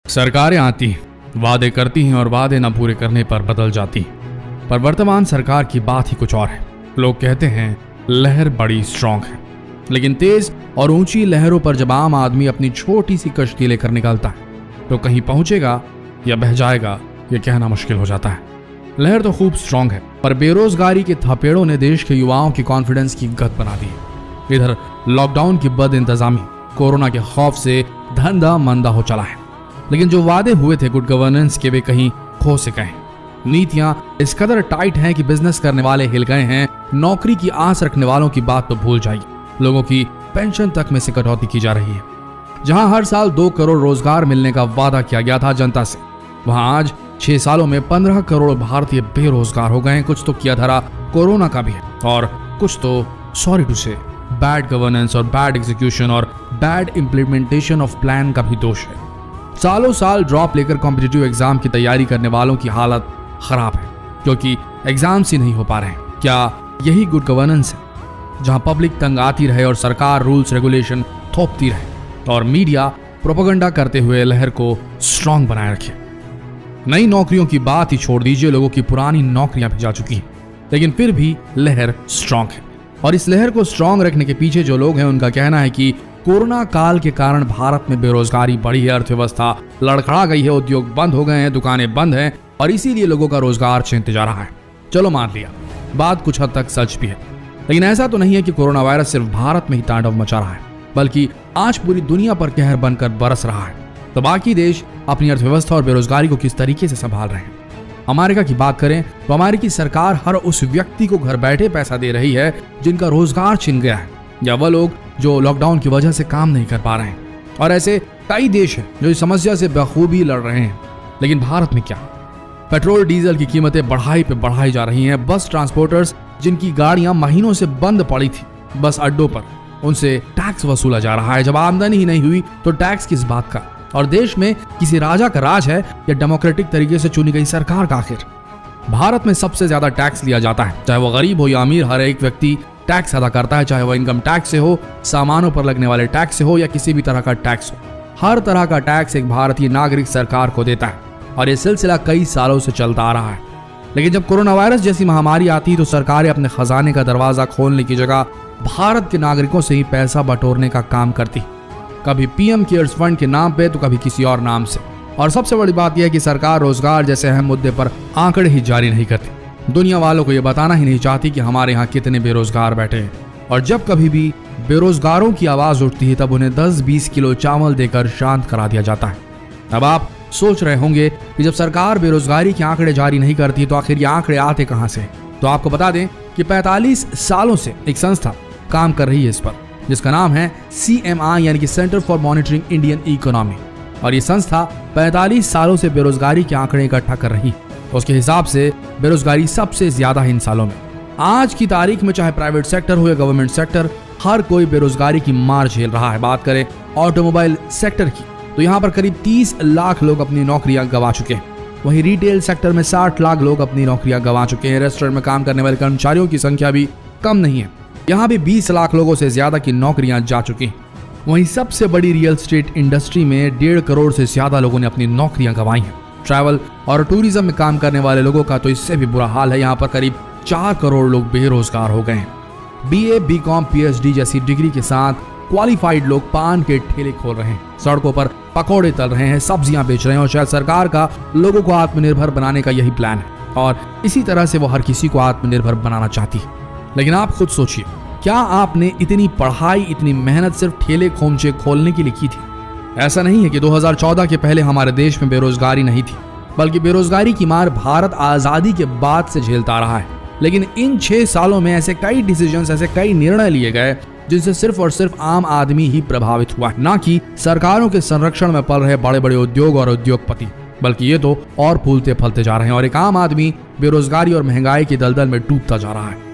सरकारें आती वादे करती हैं और वादे न पूरे करने पर बदल जाती, पर वर्तमान सरकार की बात ही कुछ और है। लोग कहते हैं लहर बड़ी स्ट्रांग है, लेकिन तेज और ऊंची लहरों पर जब आम आदमी अपनी छोटी सी कश्ती लेकर निकलता है तो कहीं पहुंचेगा या बह जाएगा ये कहना मुश्किल हो जाता है। लहर तो खूब स्ट्रांग है, पर बेरोजगारी के थपेड़ों ने देश के युवाओं की कॉन्फिडेंस की गत बना दी है। इधर लॉकडाउन की बद इंतजामी, कोरोना के खौफ से धंधा मंदा हो चला है, लेकिन जो वादे हुए थे गुड गवर्नेंस के वे कहीं खो से गए। नीतियां इस कदर टाइट हैं कि बिजनेस करने वाले हिल गए हैं, नौकरी की आस रखने वालों की बात तो भूल जाइए। लोगों की पेंशन तक में से कटौती की जा रही है। जहां हर साल 2 करोड़ रोजगार मिलने का वादा किया गया था जनता से, वहां आज 6 सालों में 15 करोड़ भारतीय बेरोजगार हो गए हैं। कुछ तो किया धरा कोरोना का भी है, और कुछ तो सॉरी टू से बैड गवर्नेंस और बैड एग्जीक्यूशन और बैड इंप्लीमेंटेशन ऑफ प्लान का भी दोष है। सालों साल ड्रॉप लेकर कॉम्पिटिटिव एग्जाम की तैयारी करने वालों की हालत खराब है, क्योंकि एग्जाम्स ही नहीं हो पा रहे हैं। क्या यही गुड गवर्नेंस है, जहां पब्लिक तंग आती रहे और सरकार रूल्स रेगुलेशन थोपती रहे और मीडिया प्रोपेगेंडा करते हुए लहर को स्ट्रांग बनाए रखे? नई नौकरियों की बात ही छोड़ दीजिए, लोगों की पुरानी नौकरियां भी जा चुकी हैं, लेकिन फिर भी लहर स्ट्रांग है। और इस लहर को स्ट्रांग रखने के पीछे जो लोग हैं उनका कहना है कि कोरोना काल के कारण भारत में बेरोजगारी बढ़ी है, अर्थव्यवस्था लड़खड़ा गई है, उद्योग बंद हो गए हैं, दुकानें बंद हैं और इसीलिए लोगों का रोजगार छिनते जा रहा है। चलो मान लिया, बात कुछ हद तक सच भी है, लेकिन ऐसा तो नहीं है कि कोरोना वायरस सिर्फ भारत में ही तांडव मचा रहा है, बल्कि आज पूरी दुनिया पर कहर बनकर बरस रहा है। तो बाकी देश अपनी अर्थव्यवस्था और बेरोजगारी को किस तरीके से संभाल रहे हैं? अमेरिका की बात करें तो अमेरिकी सरकार हर उस व्यक्ति को घर बैठे पैसा दे रही है जिनका रोजगार छिन गया है, या वह लोग जो लॉकडाउन की वजह से काम नहीं कर पा रहे हैं। और ऐसे कई देश हैं जो इस समस्या से बखूबी लड़ रहे हैं। लेकिन भारत में क्या? पेट्रोल डीजल की कीमतें बढ़ाई पे बढ़ाई जा रही हैं। बस ट्रांसपोर्टर्स जिनकी गाड़ियां महीनों से बंद पड़ी थी बस अड्डों पर, उनसे टैक्स वसूला जा रहा है। जब आमदनी ही नहीं हुई तो टैक्स किस बात का? और देश में किसी राजा का राज है या डेमोक्रेटिक तरीके से चुनी गई सरकार का? आखिर भारत में सबसे ज्यादा टैक्स लिया जाता है, चाहे वो गरीब हो या अमीर, हर एक व्यक्ति टैक्स अदा करता है, चाहे वह इनकम टैक्स से हो, सामानों पर लगने वाले टैक्स से हो या किसी भी तरह का टैक्स हो। हर तरह का टैक्स एक भारतीय नागरिक सरकार को देता है और यह सिलसिला कई सालों से चलता आ रहा है। लेकिन जब कोरोना वायरस जैसी महामारी आती तो सरकारें अपने खजाने का दरवाजा खोलने की जगह भारत के नागरिकों से ही पैसा बटोरने का काम करती, कभी पीएम केयर्स फंड के नाम पे तो कभी किसी और नाम से। और सबसे बड़ी बात यह है कि सरकार रोजगार जैसे अहम मुद्दे पर आंकड़े ही जारी नहीं करती, दुनिया वालों को यह बताना ही नहीं चाहती कि हमारे यहाँ कितने बेरोजगार बैठे हैं। और जब कभी भी बेरोजगारों की आवाज उठती है तब उन्हें 10-20 किलो चावल देकर शांत करा दिया जाता है। अब आप सोच रहे होंगे कि जब सरकार बेरोजगारी के आंकड़े जारी नहीं करती तो आखिर ये आंकड़े आते कहां से? तो आपको बता दें कि 45 सालों से एक संस्था काम कर रही है इस पर, जिसका नाम है CMI यानी कि centre for monitoring Indian economy. और ये संस्था 45 सालों से बेरोजगारी के आंकड़े इकट्ठा कर रही है। उसके हिसाब से बेरोजगारी सबसे ज्यादा है इन सालों में। आज की तारीख में चाहे प्राइवेट सेक्टर हो या गवर्नमेंट सेक्टर, हर कोई बेरोजगारी की मार झेल रहा है। बात करें ऑटोमोबाइल सेक्टर की तो यहाँ पर करीब 30 लाख लोग अपनी नौकरियां गंवा चुके हैं। वहीं रिटेल सेक्टर में 60 लाख लोग अपनी नौकरियां गंवा चुके हैं। रेस्टोरेंट में काम करने वाले कर्मचारियों की संख्या भी कम नहीं है, यहाँ भी 20 लाख लोगों से ज्यादा की नौकरियां जा चुकी हैं। वहीं सबसे बड़ी रियल एस्टेट इंडस्ट्री में 1.5 करोड़ से ज्यादा लोगों ने अपनी नौकरियां गंवाई हैं। ट्रैवल और टूरिज्म में काम करने वाले लोगों का तो इससे भी बुरा हाल है। यहाँ पर करीब 4 करोड़ लोग बेरोजगार हो गए हैं। BA, BCom, PhD जैसी डिग्री के साथ क्वालिफाइड लोग पान के ठेले खोल रहे हैं, सड़कों पर पकौड़े तल रहे हैं, सब्जियां बेच रहे हैं। और शायद सरकार का लोगों को आत्मनिर्भर बनाने का यही प्लान है और इसी तरह से वो हर किसी को आत्मनिर्भर बनाना चाहती है। लेकिन आप खुद सोचिए, क्या आपने इतनी पढ़ाई, इतनी मेहनत सिर्फ ठेले खोमचे खोलने के लिए की थी? ऐसा नहीं है कि 2014 के पहले हमारे देश में बेरोजगारी नहीं थी, बल्कि बेरोजगारी की मार भारत आजादी के बाद से झेलता रहा है। लेकिन इन 6 सालों में ऐसे कई डिसीजंस, ऐसे कई निर्णय लिए गए जिनसे सिर्फ और सिर्फ आम आदमी ही प्रभावित हुआ, ना कि सरकारों के संरक्षण में पल रहे बड़े बड़े उद्योग और उद्योगपति, बल्कि ये तो और फूलते फलते जा रहे हैं और एक आम आदमी बेरोजगारी और महंगाई के दलदल में डूबता जा रहा है।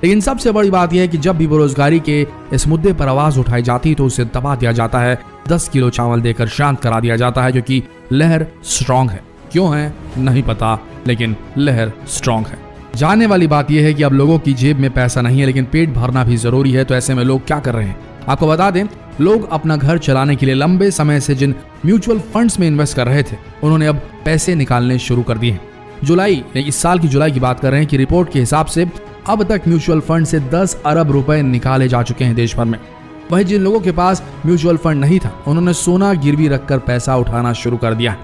लेकिन सबसे बड़ी बात यह है कि जब भी बेरोजगारी के इस मुद्दे पर आवाज उठाई जाती तो उसे दबा दिया जाता है, 10 किलो चावल देकर शांत करा दिया जाता है, जो कि लहर स्ट्रांग है। क्यों है नहीं पता, लेकिन लहर स्ट्रांग है। जानने वाली बात यह है कि अब लोगों की जेब में पैसा नहीं है, लेकिन पेट भरना भी जरूरी है। तो ऐसे में लोग क्या कर रहे हैं? आपको बता दें लोग अपना घर चलाने के लिए लंबे समय से जिन म्यूचुअल फंड्स में इन्वेस्ट कर रहे थे, उन्होंने अब पैसे निकालने शुरू कर दिए हैं। इस साल की जुलाई की बात कर रहे हैं कि रिपोर्ट के हिसाब से अब तक म्यूचुअल फंड से 10 अरब रुपए निकाले जा चुके हैं देश भर में। वहीं जिन लोगों के पास म्यूचुअल फंड नहीं था, उन्होंने सोना गिरवी रखकर पैसा उठाना शुरू कर दिया।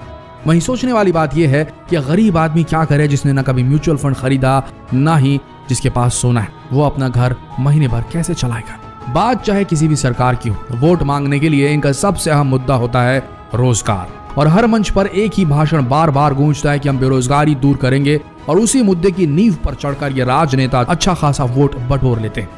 वहीं सोचने वाली बात यह है कि गरीब आदमी क्या करे जिसने ना कभी म्यूचुअल फंड खरीदा, ना ही जिसके पास सोना है। वो अपना घर महीने भर कैसे चलाएगा? बात चाहे किसी भी सरकार की हो, वोट मांगने के लिए इनका सबसे अहम मुद्दा होता है रोजगार। और हर मंच पर एक ही भाषण बार बार गूंजता है कि हम बेरोजगारी दूर करेंगे, और उसी मुद्दे की नींव पर चढ़कर ये राजनेता अच्छा खासा वोट बटोर लेते हैं।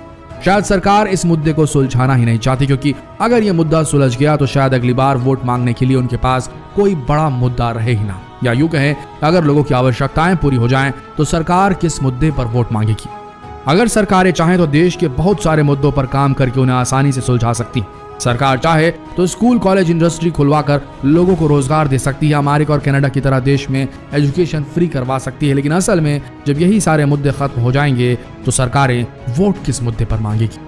शायद सरकार इस मुद्दे को सुलझाना ही नहीं चाहती, क्योंकि अगर ये मुद्दा सुलझ गया तो शायद अगली बार वोट मांगने के लिए उनके पास कोई बड़ा मुद्दा रहे ही ना। या यूं कहें, अगर लोगों की आवश्यकताएं पूरी हो जाएं तो सरकार किस मुद्दे पर वोट मांगेगी? अगर सरकारें चाहें तो देश के बहुत सारे मुद्दों पर काम करके उन्हें आसानी से सुलझा सकती। सरकार चाहे तो स्कूल, कॉलेज, इंडस्ट्री खुलवाकर लोगों को रोजगार दे सकती है। अमेरिका और कनाडा की तरह देश में एजुकेशन फ्री करवा सकती है। लेकिन असल में जब यही सारे मुद्दे खत्म हो जाएंगे तो सरकारें वोट किस मुद्दे पर मांगेगी,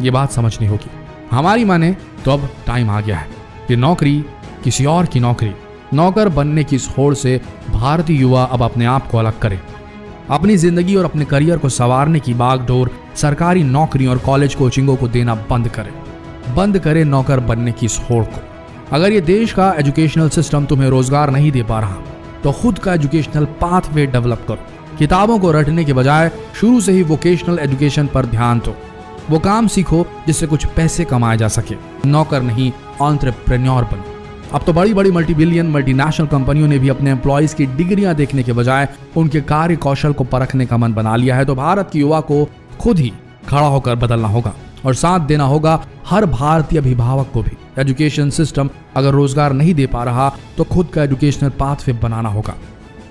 ये बात समझनी होगी। हमारी माने तो अब टाइम आ गया है कि नौकरी किसी और की नौकरी, नौकर बनने की इस होड़ से भारतीय युवा अब अपने आप को अलग करे। अपनी जिंदगी और अपने करियर को संवारने की बागडोर सरकारी नौकरियों और कॉलेज कोचिंगों को देना बंद करे नौकर बनने की इस होड़ को। अगर ये देश का एजुकेशनल सिस्टम तुम्हें रोजगार नहीं दे पा रहा तो खुद का एजुकेशनल पाथवे डेवलप करो। किताबों को रटने के बजाय शुरू से ही वोकेशनल एजुकेशन पर ध्यान दो। वो काम सीखो जिससे कुछ पैसे कमाए जा सके, नौकर नहीं एंटरप्रेन्योर बनो। अब तो बड़ी बड़ी मल्टीनेशनल कंपनियों ने भी अपने एम्प्लॉइज की डिग्रियां देखने के बजाय उनके कार्य कौशल को परखने का मन बना लिया है। तो भारत के युवा को खुद ही खड़ा होकर बदलना होगा और साथ देना होगा हर भारतीय अभिभावक को भी। एजुकेशन सिस्टम अगर रोजगार नहीं दे पा रहा तो खुद का एजुकेशनल पाथवे बनाना होगा,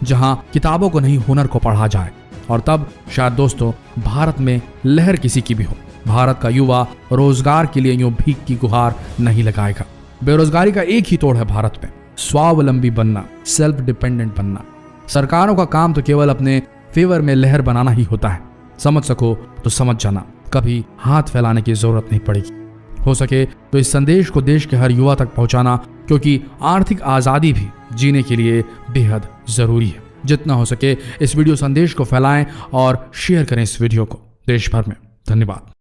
जहां किताबों को नहीं हुनर को पढ़ा जाए। और तब शायद दोस्तों भारत में लहर किसी की भी हो। भारत का युवा रोजगार के लिए यूं भीख की गुहार नहीं लगाएगा। बेरोजगारी का एक ही तोड़ है भारत में, स्वावलंबी बनना, सेल्फ डिपेंडेंट बनना। सरकारों का काम तो केवल अपने फेवर में लहर बनाना ही होता है। समझ सको तो समझ जाना, कभी हाथ फैलाने की जरूरत नहीं पड़ेगी। हो सके तो इस संदेश को देश के हर युवा तक पहुंचाना, क्योंकि आर्थिक आजादी भी जीने के लिए बेहद जरूरी है। जितना हो सके इस वीडियो संदेश को फैलाएं और शेयर करें इस वीडियो को देश भर में। धन्यवाद।